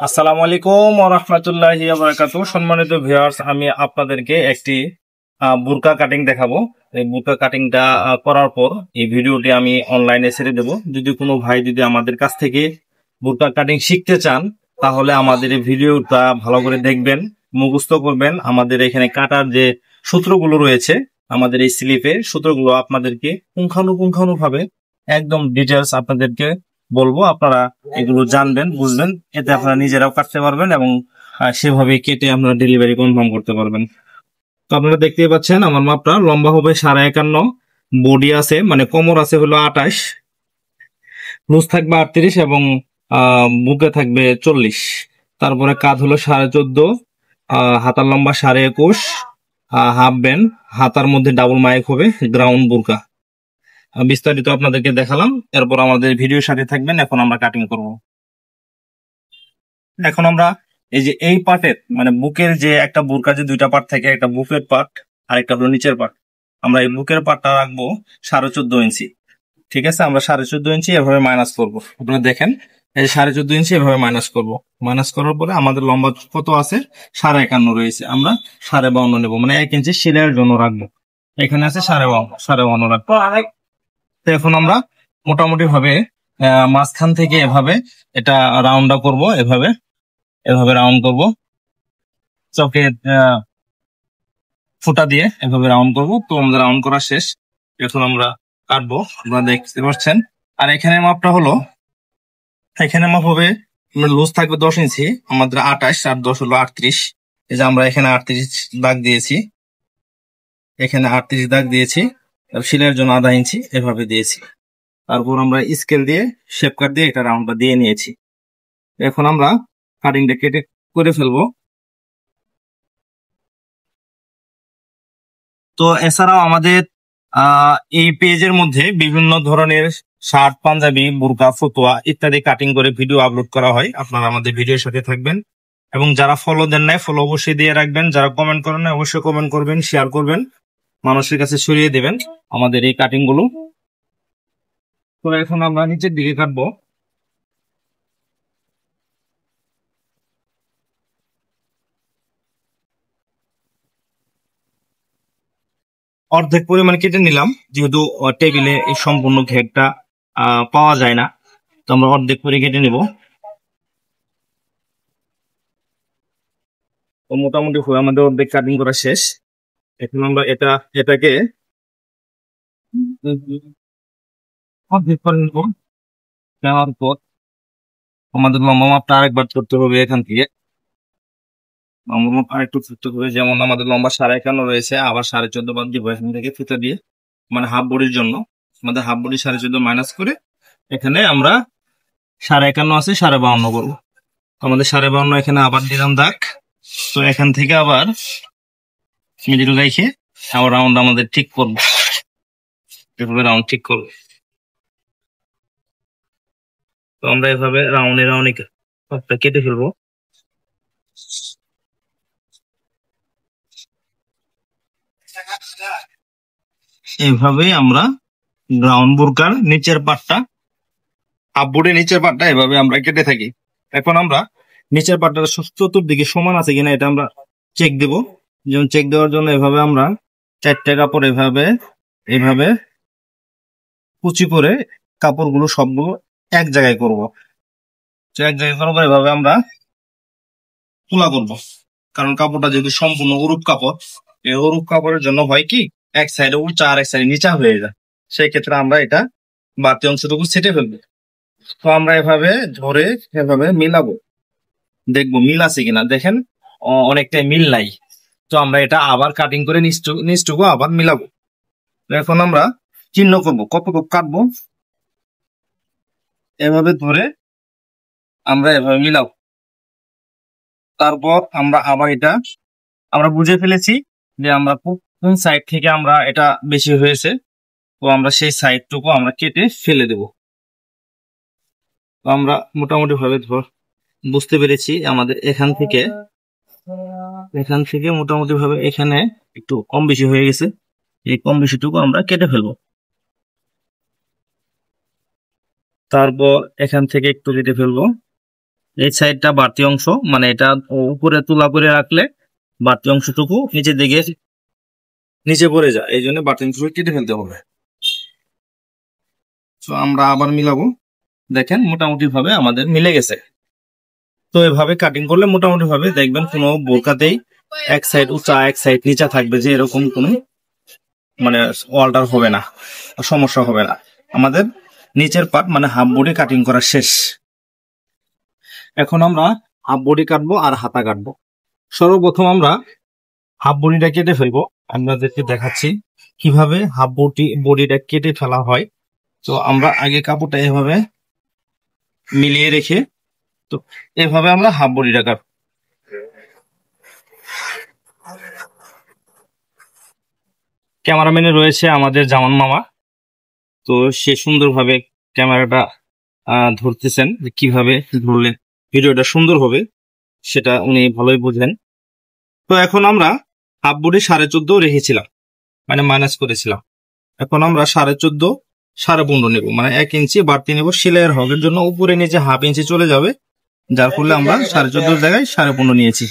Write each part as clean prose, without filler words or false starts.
আসসালামু আলাইকুম ওয়া রাহমাতুল্লাহি ওয়া বারাকাতুহু। সম্মানিত ভিউয়ার্স, আমি আপনাদেরকে একটি বুরকা কাটিং দেখাবো। এই বুরকা কাটিংটা করার পর এই ভিডিওটি আমি অনলাইনে ছেড়ে দেব। যদি কোনো ভাই যদি আমাদের কাছ থেকে বুরকা কাটিং শিখতে চান, তাহলে আমাদের এই ভিডিওটা ভালো করে দেখবেন, মুখস্থ করবেন। আমাদের এখানে কাটার যে সূত্রগুলো রয়েছে, আমাদের এই স্লিপে সূত্রগুলো আপনাদেরকে পুঙ্খানুপুঙ্খানুভাবে একদম ডিটেলস আপনাদেরকে বলবো। আপনারা এগুলো জানবেন, বুঝবেন, এতে আপনারা নিজেরাও কাটতে পারবেন এবং সেভাবে কেটে আপনারা ডেলিভারি কনফার্ম করতে পারবেন। তো আপনারা দেখতেই পাচ্ছেন আমার মাপটা লম্বা হবে 51.5, বডি আছে মানে কোমর আছে হলো 28, লুজ থাকবে 38 এবং বুকে থাকবে 40। তারপরে কাঁধ হলো 14.5, হাতার লম্বা 21.5, হাফ ব্যান্ড, হাতার মধ্যে ডাবল মাইক হবে, গ্রাউন্ড বুরকা। বিস্তারিত আপনাদেরকে দেখালাম, এরপর আমাদের ভিডিওর সাথে থাকবেন। এখন আমরা কাটিং করব। এখন আমরা এই যে এই পার্টের মানে বুকের যে একটা বুরকা যে দুইটা পার্ট থাকে, একটা বুকের পার্ট আর একটা হলো নিচের পার্ট। আমরা এই বুকের পার্টটা রাখবো 14.5 ইঞ্চি। ঠিক আছে, আমরা 14.5 ইঞ্চি এভাবে মাইনাস করবো। আপনারা দেখেন, এই 14.5 ইঞ্চি এভাবে মাইনাস করবো। মাইনাস করার পরে আমাদের লম্বা কত আছে? 51.5 রয়েছে। আমরা 52.5 নেবো, মানে 1 ইঞ্চি সেলাইয়ের জন্য রাখবো। এখানে আছে 52.5 রাখবো। তো এখন আমরা মোটামুটি ভাবে মাঝখান থেকে এভাবে এটা রাউন্ডটা করব, এভাবে এভাবে রাউন্ড করব, চকের ফুটা দিয়ে এভাবে রাউন্ড করব। তো আমাদের রাউন্ড করা শেষ, এখন আমরা কাটবো। আপনারা দেখতে পাচ্ছেন। আর এখানে মাপটা হলো, এখানে মাপ হবে লুজ থাকবে 10 ইঞ্চি, আমাদের 28 আর 10 হলো 38। এই যে আমরা এখানে 38 দাগ দিয়েছি, এখানে 38 দাগ দিয়েছি, সেলাইয়ের জন্য আধা ইঞ্চি এভাবে দিয়েছি। তারপর আমরা স্কেল দিয়ে শেপ কাট দিয়ে এটা রাউন্ডটা দিয়ে নিয়েছি। এখন আমরা কাটিংটা কেটে করে ফেলবো। তো এছাড়াও আমাদের এই পেজের মধ্যে বিভিন্ন ধরনের শার্ট, পাঞ্জাবি, বুরকা, ফতুয়া ইত্যাদি কাটিং করে ভিডিও আপলোড করা হয়। আপনারা আমাদের ভিডিওর সাথে থাকবেন এবং যারা ফলো দেন নাই ফলো অবশ্যই দিয়ে রাখবেন। যারা কমেন্ট করেন না অবশ্যই কমেন্ট করবেন, শেয়ার করবেন, মানুষের কাছে ছড়িয়ে দেবেন আমাদের এই কাটিং গুলো। তো এখন আমরা নিচের দিকে কাটবো। অর্ধেক পরিমাণ কেটে নিলাম, যেহেতু টেবিলে এই সম্পূর্ণ ঘেরটা পাওয়া যায় না, তো আমরা অর্ধেক করে কেটে নিব। তো মোটামুটি আমাদের অর্ধেক কাটিং করা শেষ। এখন আমরা এটাকে অর্ধেক করে নিব। নেওয়ার পর আমাদের লম্বা মাপটা আরেকবার করতে হবে। এখান থেকে লম্বা মাপ আরেকটু করতে হবে, যেমন আমাদের লম্বা 51.5 রয়েছে, আবার 14.5 বাদ দিব এখান থেকে ফিতা দিয়ে, মানে হাফ বডির জন্য। আমাদের হাফ বডি 14.5 মাইনাস করে এখানে আমরা 51.5 আছে 52.5 করবো। আমাদের 52.5 এখানে আবার দিলাম দাগ। তো এখান থেকে আবার মিডিল রেখে আবার রাউন্ড আমাদের ঠিক করবো, এভাবে রাউন্ড ঠিক করবো। তো আমরা এভাবে রাউন্ডে রাউন্ডে কেটে ফেলবো। এইভাবেই আমরা গ্রাউন্ড বুরকার নিচের পাটটা, হাফ বডির নিচের পাটটা এভাবে আমরা কেটে থাকি। এখন আমরা নিচের পাটটা চতুর্দিকে সমান আছে কিনা এটা আমরা চেক দেব। যেমন চেক দেওয়ার জন্য এভাবে আমরা 4টে কাপড় এভাবে এভাবে কুচি করে কাপড়গুলো সবগুলো এক জায়গায় করব। এক জায়গায় করবো, এভাবে আমরা তুলা করব। কারণ কাপড়টা যেহেতু সম্পূর্ণ উরুপ কাপড়, এই উরুপ কাপড়ের জন্য হয় কি এক সাইডে উঁচা আর এক সাইডে নিচা হয়ে যায়, সেই ক্ষেত্রে আমরা এটা বাড়তি অংশটুকু ছেটে ফেলবো। তো আমরা এভাবে ধরে এভাবে মিলাবো, দেখবো মিল আছে কিনা। দেখেন অনেকটাই মিল নাই, তো আমরা এটা আবার কাটিং করে নিচটুকু আবার মিলাবো। এখন আমরা চিহ্ন করবো কতটুকু কাটবো, এভাবে ধরে আমরা এভাবে মিলাবো। তারপর আমরা আবার এটা আমরা বুঝে ফেলেছি যে আমরা কোন সাইড থেকে আমরা এটা বেশি হয়েছে, তো আমরা সেই সাইডটুকু আমরা কেটে ফেলে দেব। তো আমরা মোটামুটি ভাবে বুঝতে পেরেছি আমাদের এখান থেকে মোটামুটি ভাবে এখানে একটু কম বেশি হয়ে গেছে, এই কম বেশিটুকু আমরা কেটে ফেলবো। তারপর এখান থেকে একটু কেটে ফেলবো, এই সাইডটা বাড়তি অংশ, মানে এটা উপরে তুলা করে রাখলে বাড়তি অংশটুকু নিচের দিকে নিচে পড়ে যায়, এই জন্য বাড়তি অংশ কেটে ফেলতে হবে। তো আমরা আবার মিলাবো, দেখেন মোটামুটি ভাবে আমাদের মিলে গেছে। তো এভাবে কাটিং করলে মোটামুটি ভাবে দেখবেন কোনো বোরকাতেই এক সাইড উঁচা এক সাইড নিচা থাকবে, যে এরকম কোনো মানে অল্টার হবে না, সমস্যা হবে না। আমাদের নিচের পার্ট মানে হাফ বডি কাটিং করা শেষ। এখন আমরা হাফ বডি কাটবো আর হাতা কাটবো। সর্বপ্রথম আমরা হাফ বডিটা কেটে ফেলবো, আপনাদেরকে দেখাচ্ছি কিভাবে হাফ বডিটা কেটে ফেলা হয়। তো আমরা আগে কাপড়টা এভাবে মিলিয়ে রেখে, তো এভাবে আমরা হাফ বডিটা কাটবো। ক্যামেরাম্যানে রয়েছে আমাদের জামান মামা, তো সে সুন্দরভাবে ক্যামেরাটা ধরতেছেন, যে কিভাবে ধরলে ভিডিওটা সুন্দর হবে সেটা উনি ভালোই বুঝলেন। তো এখন আমরা হাফ বডি 14.5 রেখেছিলাম, মানে মাইনাস করেছিলাম। এখন আমরা 14.5 15.5 নেব, মানে 1 ইঞ্চি বাড়তি নেব সেলাইয়ের হকের জন্য। উপরে নিচে হাফ ইঞ্চি চলে যাবে, যার ফলে আমরা 14.5 জায়গায় 15.5 নিয়েছি।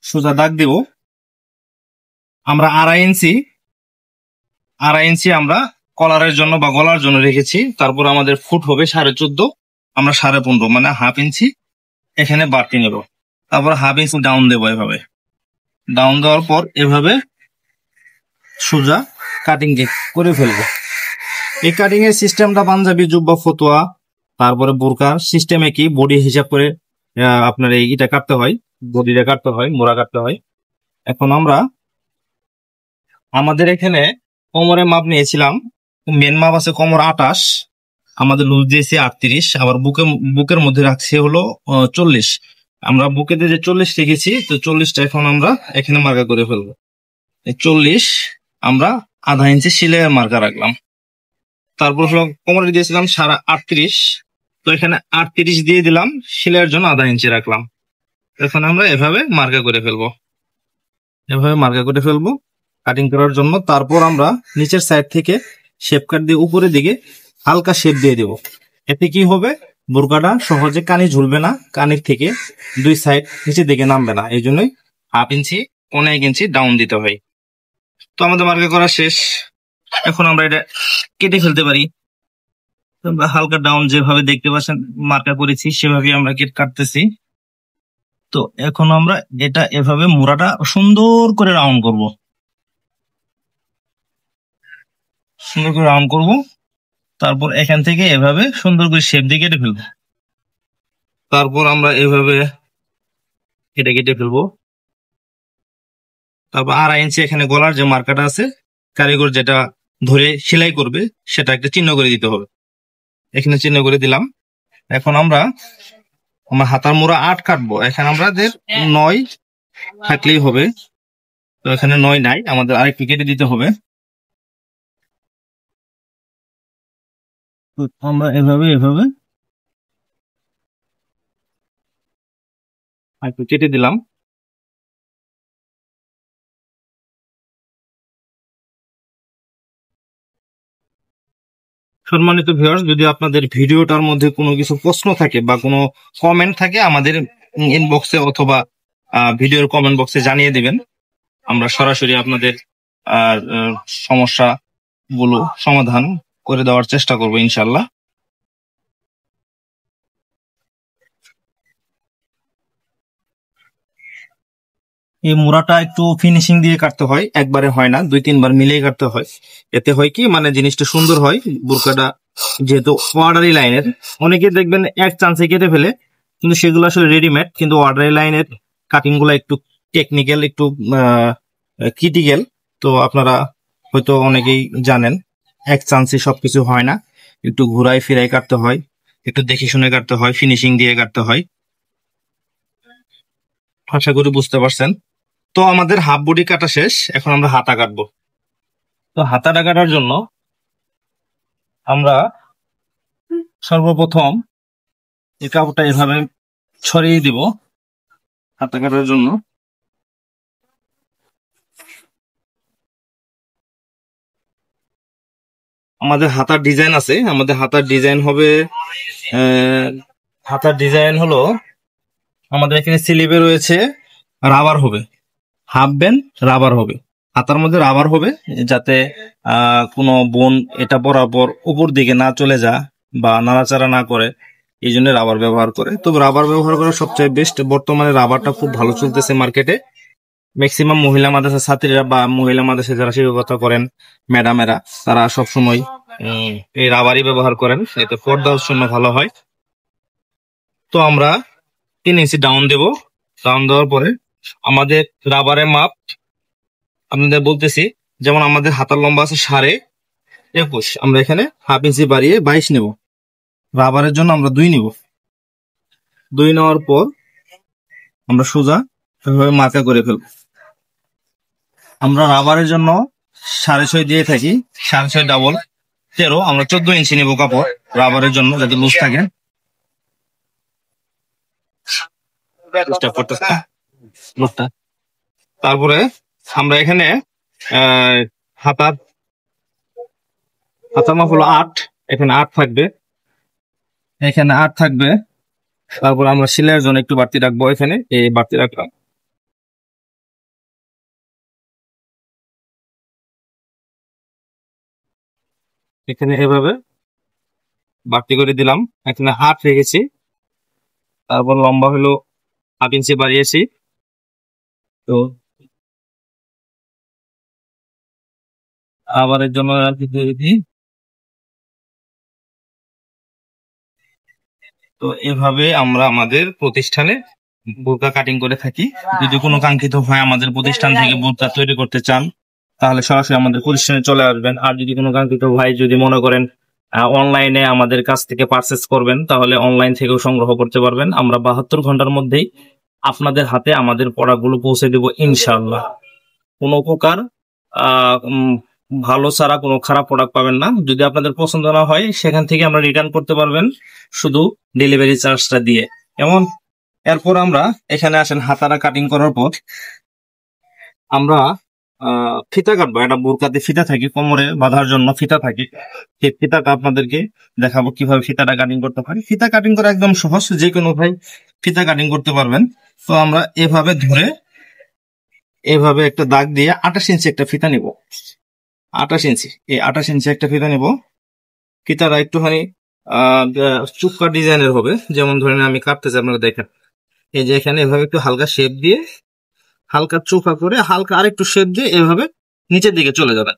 সোজা দাগ দেব। আমরা আড়াই ইঞ্চি আমরা কলারের জন্য বা গলার জন্য রেখেছি। তারপর আমাদের ফুট হবে 14.5, আমরা 15.5 মানে হাফ ইঞ্চি এখানে বাড়তি নেব। তারপর হাফ ইঞ্চি ডাউন দেবো, এভাবে ডাউন দেওয়ার পর এভাবে সোজা কাটিং করে ফেলবো। এই কাটিং এর সিস্টেমটা পাঞ্জাবি, জুব্বা, ফতুয়া, তারপরে বোরকা সিস্টেমে কি বডি হিসাব করে আপনার এইটা কাটতে হয়, বডিটা কাটতে হয়, মোড়া কাটতে হয়। এখন আমরা আমাদের এখানে কোমরের মাপ নিয়েছিলাম, মেন মাপ আছে কোমর 28, আমাদের লুজ দিয়েছি 38, আবার বুকের মধ্যে রাখছি হলো 40। আমরা বুকেতে যে 40 রেখেছি, তো 40টা এখন আমরা এখানে মার্কা করে ফেলবো। 40 আমরা আধা ইঞ্চি সিলাইয়ের মার্কা রাখলাম। তারপর হলো কোমরে দিয়েছিলাম 38.5, তো এখানে 38 দিয়ে দিলাম, সিলাইয়ের জন্য আধা ইঞ্চি রাখলাম। এখন আমরা এভাবে মার্কা করে ফেলবো, এভাবে মার্কা করে ফেলবো কাটিং করার জন্য। তারপর আমরা নিচের সাইড থেকে শেপ কাট দিয়ে উপরের দিকে হালকা শেপ দিয়ে দেব। এতে কি হবে, বোরকাটা সহজে কানি ঝুলবে না, কানের থেকে দুই সাইড নিচের দিকে নামবে না, এই জন্যই হাফ ইঞ্চি 1 ইঞ্চি ডাউন দিতে হয়। তো আমাদের মার্কা করা শেষ, এখন আমরা এটা কেটে ফেলতে পারি। হালকা ডাউন যেভাবে দেখতে পাচ্ছেন মার্কা করেছি, সেভাবে আমরা কাটতেছি। তো এখন আমরা এটা এভাবে মোড়াটা সুন্দর করে রাউন্ড করব, সুন্দর করে রাউন্ড করব। তারপর এখান থেকে এভাবে সুন্দর করে শেপ দিয়ে কেটে ফেলবো। তারপর আমরা এভাবে কেটে কেটে ফেলবো। তারপর আড়াই ইঞ্চি এখানে গলার যে মার্কাটা আছে, কারিগর যেটা ধরে সেলাই করবে সেটা একটা চিহ্ন করে দিতে হবে, এখানে চিহ্ন করে দিলাম। এখন আমরা হাতার মোড়া 8 কাটবো, এখানে আমাদের 9 থাকলেই হবে। তো এখানে 9 নাই, আমাদের আরেকটু কেটে দিতে হবে। আমরা এভাবে আরেকটু কেটে দিলাম। সম্মানিত ভিউয়ার্স, যদি আপনাদের ভিডিওটার মধ্যে কোনো কিছু প্রশ্ন থাকে বা কোনো কমেন্ট থাকে, আমাদের ইনবক্সে অথবা ভিডিওর কমেন্ট বক্সে জানিয়ে দিবেন। আমরা সরাসরি আপনাদের সমস্যা গুলো সমাধান করে দেওয়ার চেষ্টা করবো ইনশাল্লাহ। এই মোড়াটা একটু ফিনিশিং দিয়ে কাটতে হয়, একবারে হয় না, 2-3 বার মিলিয়ে কাটতে হয়। এতে হয় কি, মানে জিনিসটা সুন্দর হয়। বোরকাটা যেহেতু অর্ডারি লাইনের, অনেকে দেখবেন এক চান্সে কেটে ফেলে, কিন্তু সেগুলো আসলে রেডিমেড। কিন্তু অর্ডারি লাইনের কাটিং গুলো একটু টেকনিক্যাল, একটু ক্রিটিক্যাল। তো আপনারা হয়তো অনেকেই জানেন, এক চান্সে সবকিছু হয় না, একটু ঘুরাই ফিরাই কাটতে হয়, একটু দেখে শুনে কাটতে হয়, ফিনিশিং দিয়ে কাটতে হয়। আশা করি বুঝতে পারছেন। তো আমাদের হাফ বডি কাটা শেষ, এখন আমরা হাতা কাটবো। তো হাতাটা কাটার জন্য আমরা সর্বপ্রথম এই কাপড়টা এভাবে ছড়িয়ে দিব হাতা কাটার জন্য। আমাদের হাতার ডিজাইন আছে, আমাদের হাতার ডিজাইন হবে হাতার ডিজাইন হলো আমাদের এখানে স্লিপে রয়েছে রাবার হবে, হাফ ব্যান্ড রাবার হবে, হাতার মধ্যে রাবার হবে, যাতে কোনো বোন এটা বরাবর উপর দিকে না চলে যায় বা নাড়াচাড়া না করে, এই জন্য রাবার ব্যবহার করে। তবে রাবার ব্যবহার করা সবচেয়ে বেস্ট, বর্তমানে রাবারটা খুব ভালো চলতেছে মার্কেটে। ম্যাক্সিমাম মহিলা মাদ্রাসা ছাত্রীরা বা মহিলা মাদ্রাসা যারা শিক্ষকতা করেন, ম্যাডামেরা, তারা সবসময় এই রাবারই ব্যবহার করেন, এতে পর্দার জন্য ভালো হয়। তো আমরা 3 ইঞ্চি ডাউন দেব। ডাউন দেওয়ার পরে আমাদের রাবারের মাপ আপনাদের বলতেছি, যেমন আমাদের হাতার লম্বা আছে 21.5, আমরা এখানে হাফ ইঞ্চি বাড়িয়ে 22 নেব। রাবারের জন্য আমরা 2 নিব। 2 নেওয়ার পর আমরা সোজা এভাবে মার্কা করে ফেলব। আমরা রাবারের জন্য 6.5 দিয়ে থাকি, 6.5 ডাবল 13, আমরা 14 ইঞ্চি নেব কাপড় রাবারের জন্য, যাতে লুজ থাকে। তারপরে আমরা এখানে হাতার মাপ হলো 8, এখানে 8 থাকবে, এখানে 8 থাকবে। তারপর আমরা সেলাইয়ের জন্য একটু বাড়তি রাখবো, এখানে এই বাড়তি রাখলাম। এখানে এভাবে বাড়তি করে দিলাম, এখানে 8 রেখেছি। তারপর লম্বা হলো হাফ ইঞ্চি বাড়িয়েছি। তো আবার এর জন্য তো এভাবে আমরা আমাদের প্রতিষ্ঠানে বোরকা কাটিং করে থাকি। যদি কোনো কাঙ্ক্ষিত হয় আমাদের প্রতিষ্ঠান থেকে বোরকা তৈরি করতে চান, তাহলে সরাসরি আমাদের প্রতিষ্ঠানে চলে আসবেন। আর যদি কোনো কাঙ্ক্ষিত ভাই যদি মনে করেন অনলাইনে আমাদের কাছ থেকে পারচেস করবেন, তাহলে অনলাইন থেকেও সংগ্রহ করতে পারবেন। আমরা 72 ঘন্টার মধ্যেই আপনাদের হাতে আমাদের প্রোডাক্টগুলো পৌঁছে দেব ইনশাআল্লাহ। কোনো প্রকার ভালো ছাড়া কোনো খারাপ প্রোডাক্ট পাবেন না। যদি আপনাদের পছন্দ না হয়, সেখান থেকে আমরা রিটার্ন করতে পারবেন, শুধু ডেলিভারি চার্জটা দিয়ে। এমন এরপর আমরা এখানে আসেন, হাতারা কাটিং করার পর আমরা ফিতা কাটবো। একটা বোরকাতে ফিতা থাকে, কোমরে বাঁধার জন্য ফিতা থাকে, সেই ফিতাটা আপনাদেরকে দেখাবো কিভাবে ফিতাটা কাটিং করতে পারি। ফিতা কাটিং করা একদম সহজ, যে কোনো ভাই ফিতা কাটিং করতে পারবেন। তো আমরা এভাবে ধরে এভাবে একটা দাগ দিয়ে 28 ইঞ্চি একটা ফিতা নিব। 28 ইঞ্চি, এই 28 ইঞ্চি একটা ফিতা নিব। ফিতাটা একটুখানি চুক্কা ডিজাইনের হবে, যেমন ধরেন আমি কাটতেছি, আপনারা দেখেন, এই যে এখানে এভাবে একটু হালকা শেপ দিয়ে, হালকা চোখা করে, হালকা আরেকটু শেপ দিয়ে এভাবে নিচের দিকে চলে যাবেন।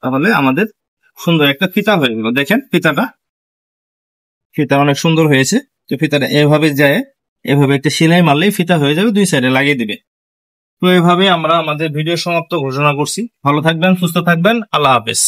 তাহলে আমাদের সুন্দর একটা ফিতা হয়ে গেল। দেখেন ফিতা অনেক সুন্দর হয়েছে। তো ফিতাটা এভাবে যায়, এভাবে একটা সেলাই মারলেই ফিতা হয়ে যাবে, 2 সাইডে লাগিয়ে দিবে। তো এভাবে আমরা আমাদের ভিডিও সমাপ্ত ঘোষণা করছি। ভালো থাকবেন, সুস্থ থাকবেন, আল্লাহ হাফেজ।